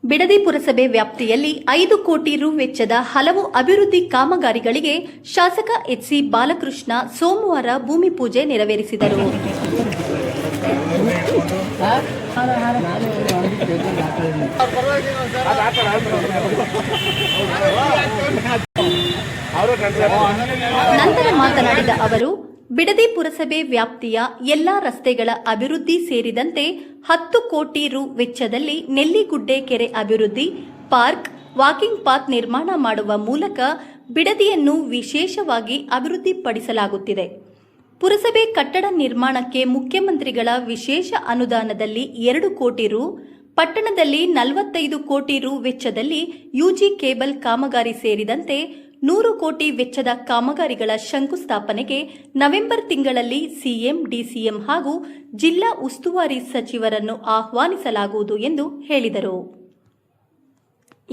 ಬಿಡದಿ ಪುರಸಭೆ ವ್ಯಾಪ್ತಿಯಲ್ಲಿ 5 ಕೋಟಿ ರು ವೆಚ್ಚದ ಹಲವು ಅಭಿವೃದ್ಧಿ ಕಾಮಗಾರಿಗಳಿಗೆ ಶಾಸಕ ಎಚ್.ಸಿ. ಬಾಲಕೃಷ್ಣ ಸೋಮವಾರ ಭೂಮಿ ಪೂಜೆ ನೆರವೇರಿಸಿದರು. ನಂತರ ಮಾತನಾಡಿದ ಅವರು, ಬಿಡದಿ ಪುರಸಭೆ ವ್ಯಾಪ್ತಿಯ ಎಲ್ಲಾ ರಸ್ತೆಗಳ ಅಭಿವೃದ್ಧಿ ಸೇರಿದಂತೆ 10 ಕೋಟಿ ರು ವೆಚ್ಚದಲ್ಲಿ ನೆಲ್ಲಿಗುಡ್ಡೆ ಕೆರೆ ಅಭಿವೃದ್ಧಿ, ಪಾರ್ಕ್, ವಾಕಿಂಗ್ ಪಾತ್ ನಿರ್ಮಾಣ ಮಾಡುವ ಮೂಲಕ ಬಿಡದಿಯನ್ನು ವಿಶೇಷವಾಗಿ ಅಭಿವೃದ್ಧಿಪಡಿಸಲಾಗುತ್ತಿದೆ. ಪುರಸಭೆ ಕಟ್ಟಡ ನಿರ್ಮಾಣಕ್ಕೆ ಮುಖ್ಯಮಂತ್ರಿಗಳ ವಿಶೇಷ ಅನುದಾನದಲ್ಲಿ 2 ಕೋಟಿ ರು, ಪಟ್ಟಣದಲ್ಲಿ 45 ಕೋಟಿ ರು ವೆಚ್ಚದಲ್ಲಿ ಯುಜಿ ಕೇಬಲ್ ಕಾಮಗಾರಿ ಸೇರಿದಂತೆ 100 ಕೋಟಿ ವೆಚ್ಚದ ಕಾಮಗಾರಿಗಳ ಶಂಕುಸ್ಥಾಪನೆಗೆ ನವೆಂಬರ್ ತಿಂಗಳಲ್ಲಿ ಸಿಎಂ, ಡಿಸಿಎಂ ಹಾಗೂ ಜಿಲ್ಲಾ ಉಸ್ತುವಾರಿ ಸಚಿವರನ್ನು ಆಹ್ವಾನಿಸಲಾಗುವುದು ಎಂದು ಹೇಳಿದರು.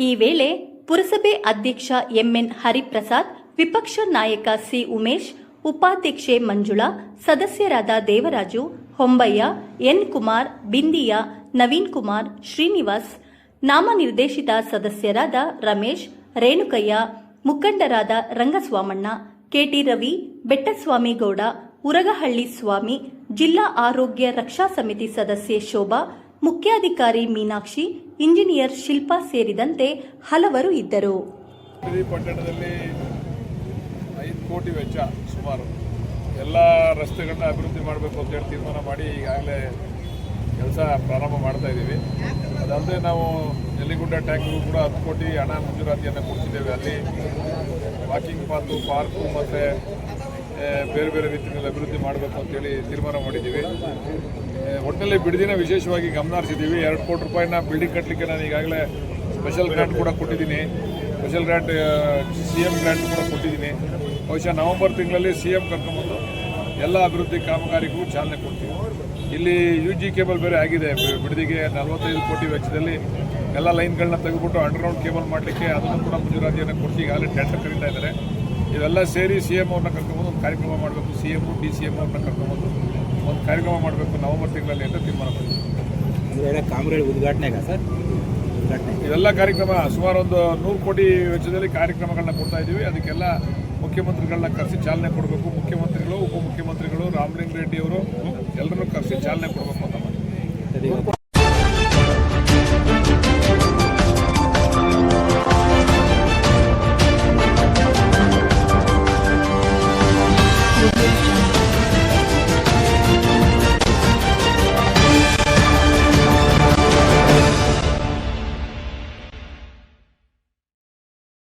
ಈ ವೇಳೆ ಪುರಸಭೆ ಅಧ್ಯಕ್ಷ ಎಂಎನ್ ಹರಿಪ್ರಸಾದ್, ವಿಪಕ್ಷ ನಾಯಕ ಸಿ ಉಮೇಶ್, ಉಪಾಧ್ಯಕ್ಷೆ ಮಂಜುಳಾ, ಸದಸ್ಯರಾದ ದೇವರಾಜು, ಹೊಂಬಯ್ಯ, ಎನ್ ಕುಮಾರ್, ಬಿಂದಿಯ, ನವೀನ್ ಕುಮಾರ್, ಶ್ರೀನಿವಾಸ್, ನಾಮನಿರ್ದೇಶಿತ ಸದಸ್ಯರಾದ ರಮೇಶ್, ರೇಣುಕಯ್ಯ, ಮುಖಂಡರಾದ ರಂಗಸ್ವಾಮಣ್ಣ, ಕೆಟಿ ರವಿ, ಬೆಟ್ಟಸ್ವಾಮಿಗೌಡ, ಉರಗಹಳ್ಳಿ ಸ್ವಾಮಿ, ಜಿಲ್ಲಾ ಆರೋಗ್ಯ ರಕ್ಷಾ ಸಮಿತಿ ಸದಸ್ಯೆ ಶೋಭಾ, ಮುಖ್ಯಾಧಿಕಾರಿ ಮೀನಾಕ್ಷಿ, ಇಂಜಿನಿಯರ್ ಶಿಲ್ಪಾ ಸೇರಿದಂತೆ ಹಲವರು ಇದ್ದರು. ಪಟ್ಟಣದಲ್ಲಿ 5 ಕೋಟಿ ವೆಚ್ಚ ಸುಮಾರು ಎಲ್ಲ ರಸ್ತೆಗಳನ್ನ ಅಭಿವೃದ್ಧಿ ಮಾಡಬೇಕು ಅಂತೇಳಿ ತೀರ್ಮಾನ ಮಾಡಿ ಈಗಾಗಲೇ ಕೆಲಸ ಪ್ರಾರಂಭ ಮಾಡ್ತಾ ಇದ್ದೀವಿ. ಅದಲ್ಲದೆ ನಾವು ನೆಲ್ಲಿಗುಡ್ಡ ಟ್ಯಾಂಕ್ಗೂ ಕೂಡ 10 ಕೋಟಿ ಹಣ ಮಂಜೂರಾತಿಯನ್ನು ಕೊಡ್ತಿದ್ದೇವೆ. ಅಲ್ಲಿ ವಾಕಿಂಗ್ ಪಾತು, ಪಾರ್ಕು ಮತ್ತು ಬೇರೆ ಬೇರೆ ರೀತಿಯಲ್ಲಿ ಅಭಿವೃದ್ಧಿ ಮಾಡಬೇಕು ಅಂತೇಳಿ ತೀರ್ಮಾನ ಮಾಡಿದ್ದೀವಿ. ಒಟ್ಟಿನಲ್ಲಿ ಬಿಡದಿನ ವಿಶೇಷವಾಗಿ ಗಮನ ಹರಿಸಿದ್ದೀವಿ. 2 ಕೋಟಿ ರೂಪಾಯಿನ ಬಿಲ್ಡಿಂಗ್ ಕಟ್ಟಲಿಕ್ಕೆ ನಾನು ಈಗಾಗಲೇ ಸ್ಪೆಷಲ್ ಗ್ರಾಂಟ್ ಕೂಡ ಕೊಟ್ಟಿದ್ದೀನಿ. ಸ್ಪೆಷಲ್ ಗ್ರಾಂಟ್ CM ಗ್ರಾಂಟ್ ಕೂಡ ಕೊಟ್ಟಿದ್ದೀನಿ. ಬಹುಶಃ ನವೆಂಬರ್ ತಿಂಗಳಲ್ಲಿ CM ಕರ್ಕೊಂಬಂದು ಎಲ್ಲ ಅಭಿವೃದ್ಧಿ ಕಾಮಗಾರಿಗೂ ಚಾಲನೆ ಕೊಡ್ತೀವಿ. ಇಲ್ಲಿ ಯುಜಿ ಕೇಬಲ್ ಬೇರೆ ಆಗಿದೆ. ಬಿಡದಿಗೆ 45 ಕೋಟಿ ವೆಚ್ಚದಲ್ಲಿ ಎಲ್ಲ ಲೈನ್ಗಳನ್ನ ತೆಗೆದುಬಿಟ್ಟು ಅಂಡರ್ಗ್ರೌಂಡ್ ಕೇಬಲ್ ಮಾಡಲಿಕ್ಕೆ ಅದನ್ನು ಕೂಡ ಮಂಜೂರಾತಿಯನ್ನು ಕೊಟ್ಟು ಈಗಾಗಲೇ ಟೆಂಡರ್ ಕರೀತಾ ಇದ್ದಾರೆ. ಇವೆಲ್ಲ ಸೇರಿ CM ಅವ್ರನ್ನ ಕರ್ಕೊಂಬಂದು ಒಂದು ಕಾರ್ಯಕ್ರಮ ಮಾಡಬೇಕು. CM, DCM ಅವ್ರನ್ನ ಕರ್ಕೊಂಬಂದು ಒಂದು ಕಾರ್ಯಕ್ರಮ ಮಾಡಬೇಕು ನವೆಂಬರ್ ತಿಂಗಳಲ್ಲಿ ಅಂತ ತೀರ್ಮಾನ ಮಾಡಿದ್ದೀವಿ. ಕಾಮಗಾರಿ ಉದ್ಘಾಟನೆಗ ಸರ್ ಇವೆಲ್ಲ ಕಾರ್ಯಕ್ರಮ ಸುಮಾರು ಒಂದು 100 ಕೋಟಿ ವೆಚ್ಚದಲ್ಲಿ ಕಾರ್ಯಕ್ರಮಗಳನ್ನ ಕೊಡ್ತಾ ಇದ್ದೀವಿ. ಅದಕ್ಕೆಲ್ಲ ಮುಖ್ಯಮಂತ್ರಿಗಳನ್ನ ಕರೆಸಿ ಚಾಲನೆ ಕೊಡಬೇಕು. ಮುಖ್ಯಮಂತ್ರಿಗಳು, ಉಪಮುಖ್ಯಮಂತ್ರಿಗಳು, ರಾಮಲಿಂಗ ರೆಡ್ಡಿ ಅವರು ಎಲ್ಲರನ್ನೂ ಕರೆಸಿ ಚಾಲನೆ ಕೊಡಬೇಕು ಅಂತ ಮಾಡಿ